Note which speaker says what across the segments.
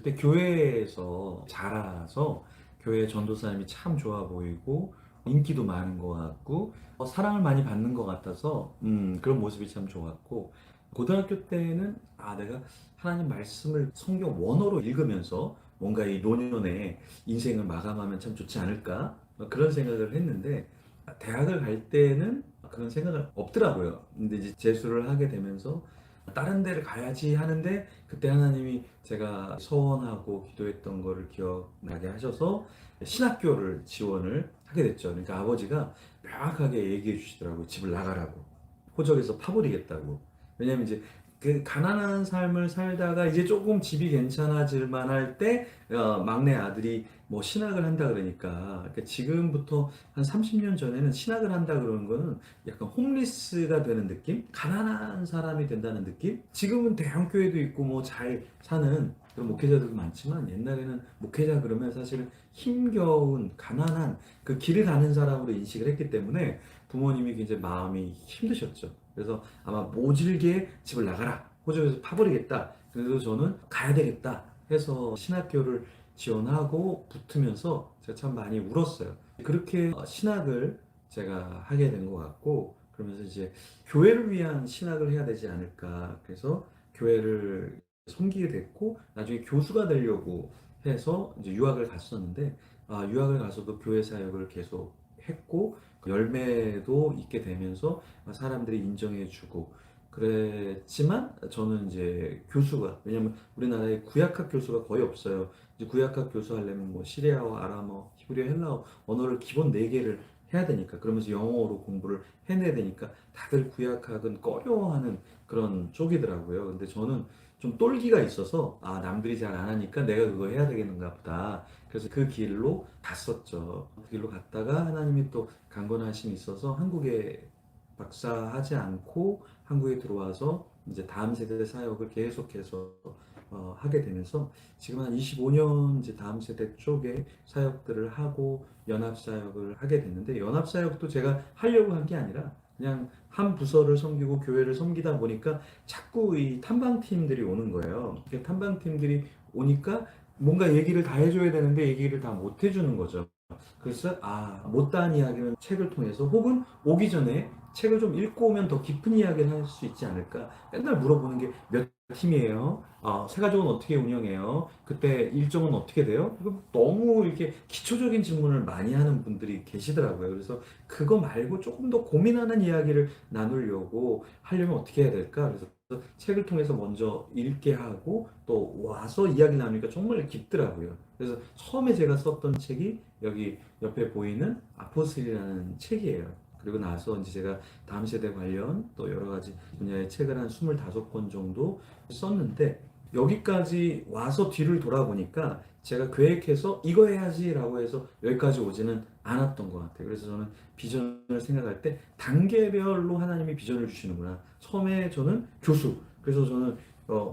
Speaker 1: 어렸을 때 교회에서 자라서 교회 전도사님이 참 좋아 보이고 인기도 많은 것 같고 사랑을 많이 받는 것 같아서 그런 모습이 참 좋았고 고등학교 때는 내가 하나님 말씀을 성경 원어로 읽으면서 뭔가 이 노년의 인생을 마감하면 참 좋지 않을까 그런 생각을 했는데 대학을 갈 때는 그런 생각은 없더라고요. 근데 이제 재수를 하게 되면서 다른 데를 가야지 하는데 그때 하나님이 제가 서원하고 기도했던 거를 기억나게 하셔서 신학교를 지원을 하게 됐죠. 그러니까 아버지가 명확하게 얘기해 주시더라고요. 집을 나가라고. 호적에서 파버리겠다고. 왜냐면 이제 그 가난한 삶을 살다가 이제 조금 집이 괜찮아질 만할 때 막내 아들이 뭐 신학을 한다 그러니까 지금부터 한 30년 전에는 신학을 한다 그러는 거는 약간 홈리스가 되는 느낌? 가난한 사람이 된다는 느낌? 지금은 대형교회도 있고 뭐 잘 사는 그런 목회자들도 많지만 옛날에는 목회자 그러면 사실은 힘겨운 가난한 그 길을 가는 사람으로 인식을 했기 때문에 부모님이 굉장히 마음이 힘드셨죠. 그래서 아마 모질게 집을 나가라. 호주에서 파버리겠다. 그래서 저는 가야 되겠다 해서 신학교를 지원하고 붙으면서 제가 참 많이 울었어요. 그렇게 신학을 제가 하게 된 것 같고 그러면서 이제 교회를 위한 신학을 해야 되지 않을까. 그래서 교회를 섬기게 됐고 나중에 교수가 되려고 해서 이제 유학을 갔었는데 유학을 가서도 교회 사역을 계속 했고 그 열매도 있게 되면서 사람들이 인정해주고 그랬지만 저는 이제 교수가 왜냐면 우리나라에 구약학 교수가 거의 없어요. 이제 구약학 교수 하려면 뭐 시리아어, 아람어, 히브리어, 헬라어 언어를 기본 4개를 해야 되니까 그러면서 영어로 공부를 해내야 되니까 다들 구약학은 꺼려하는 그런 쪽이더라고요. 근데 저는 좀 똘기가 있어서 남들이 잘 안 하니까 내가 그거 해야 되겠는가 보다. 그래서 그 길로 갔었죠. 그 길로 갔다가 하나님이 또 강건하심이 있어서 한국에 박사하지 않고 한국에 들어와서 이제 다음 세대 사역을 계속해서 하게 되면서 지금 한 25년 이제 다음 세대 쪽에 사역들을 하고 연합 사역을 하게 됐는데 연합 사역도 제가 하려고 한 게 아니라 그냥 한 부서를 섬기고 교회를 섬기다 보니까 자꾸 이 탐방팀들이 오는 거예요. 탐방팀들이 오니까 뭔가 얘기를 다 해줘야 되는데 얘기를 다 못 해주는 거죠. 그래서 못다한 이야기는 책을 통해서 혹은 오기 전에 책을 좀 읽고 오면 더 깊은 이야기를 할 수 있지 않을까. 맨날 물어보는 게 몇 팀이에요? 세가족은 어떻게 운영해요? 그때 일정은 어떻게 돼요? 너무 이렇게 기초적인 질문을 많이 하는 분들이 계시더라고요. 그래서 그거 말고 조금 더 고민하는 이야기를 나누려고 하려면 어떻게 해야 될까? 그래서 책을 통해서 먼저 읽게 하고 또 와서 이야기 나누니까 정말 깊더라고요. 그래서 처음에 제가 썼던 책이 여기 옆에 보이는 아포슬이라는 책이에요. 그리고 나서 이제 제가 다음 세대 관련 또 여러 가지 분야의 책을 한 25권 정도 썼는데 여기까지 와서 뒤를 돌아보니까 제가 계획해서 이거 해야지라고 해서 여기까지 오지는 않았던 것 같아요. 그래서 저는 비전을 생각할 때 단계별로 하나님이 비전을 주시는구나. 처음에 저는 교수. 그래서 저는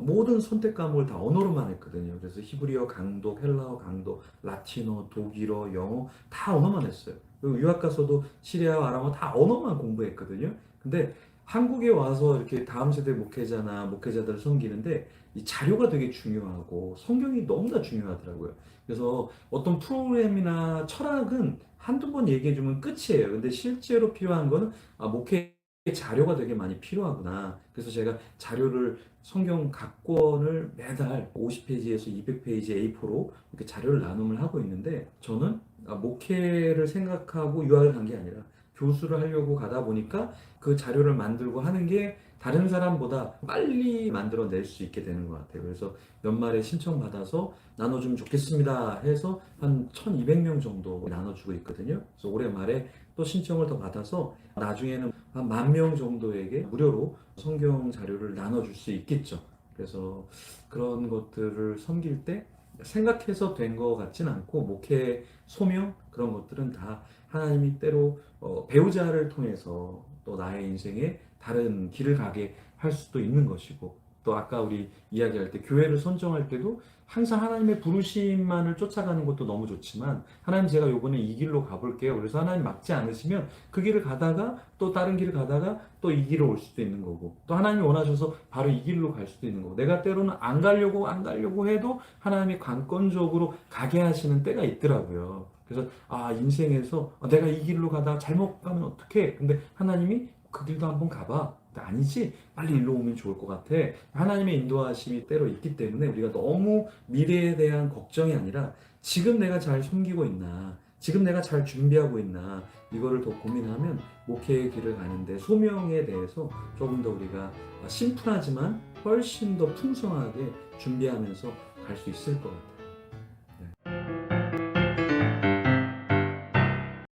Speaker 1: 모든 선택 과목을 다 언어로만 했거든요. 그래서 히브리어 강독, 헬라어 강독, 라틴어, 독일어, 영어 다 언어만 했어요. 그리고 유학 가서도 시리아어, 아람어 다 언어만 공부했거든요. 근데 한국에 와서 이렇게 다음 세대 목회자나 목회자들을 섬기는데 이 자료가 되게 중요하고 성경이 너무나 중요하더라고요. 그래서 어떤 프로그램이나 철학은 한두 번 얘기해주면 끝이에요. 근데 실제로 필요한 거는 목회 자료가 되게 많이 필요하구나. 그래서 제가 자료를 성경 각 권을 매달 50페이지에서 200페이지 A4로 이렇게 자료를 나눔을 하고 있는데 저는 목회를 생각하고 유학을 간 게 아니라 교수를 하려고 가다 보니까 그 자료를 만들고 하는 게 다른 사람보다 빨리 만들어낼 수 있게 되는 것 같아요. 그래서 연말에 신청받아서 나눠주면 좋겠습니다 해서 한 1200명 정도 나눠주고 있거든요. 그래서 올해 말에 또 신청을 더 받아서 나중에는 한 10,000명 정도에게 무료로 성경 자료를 나눠줄 수 있겠죠. 그래서 그런 것들을 섬길 때 생각해서 된 것 같진 않고 목회 소명 그런 것들은 다 하나님이 때로 배우자를 통해서 또 나의 인생에 다른 길을 가게 할 수도 있는 것이고 또 아까 우리 이야기할 때 교회를 선정할 때도 항상 하나님의 부르심만을 쫓아가는 것도 너무 좋지만 하나님 제가 요번에 이 길로 가볼게요. 그래서 하나님 막지 않으시면 그 길을 가다가 또 다른 길을 가다가 또 이 길로 올 수도 있는 거고 또 하나님이 원하셔서 바로 이 길로 갈 수도 있는 거고 내가 때로는 안 가려고 해도 하나님이 관건적으로 가게 하시는 때가 있더라고요. 그래서 인생에서 내가 이 길로 가다가 잘못 가면 어떡해? 근데 하나님이 그 길도 한번 가봐. 아니지? 빨리 일로 오면 좋을 것 같아. 하나님의 인도하심이 때로 있기 때문에 우리가 너무 미래에 대한 걱정이 아니라 지금 내가 잘 숨기고 있나, 지금 내가 잘 준비하고 있나, 이거를 더 고민하면 목회의 길을 가는데 소명에 대해서 조금 더 우리가 심플하지만 훨씬 더 풍성하게 준비하면서 갈 수 있을 것 같아요.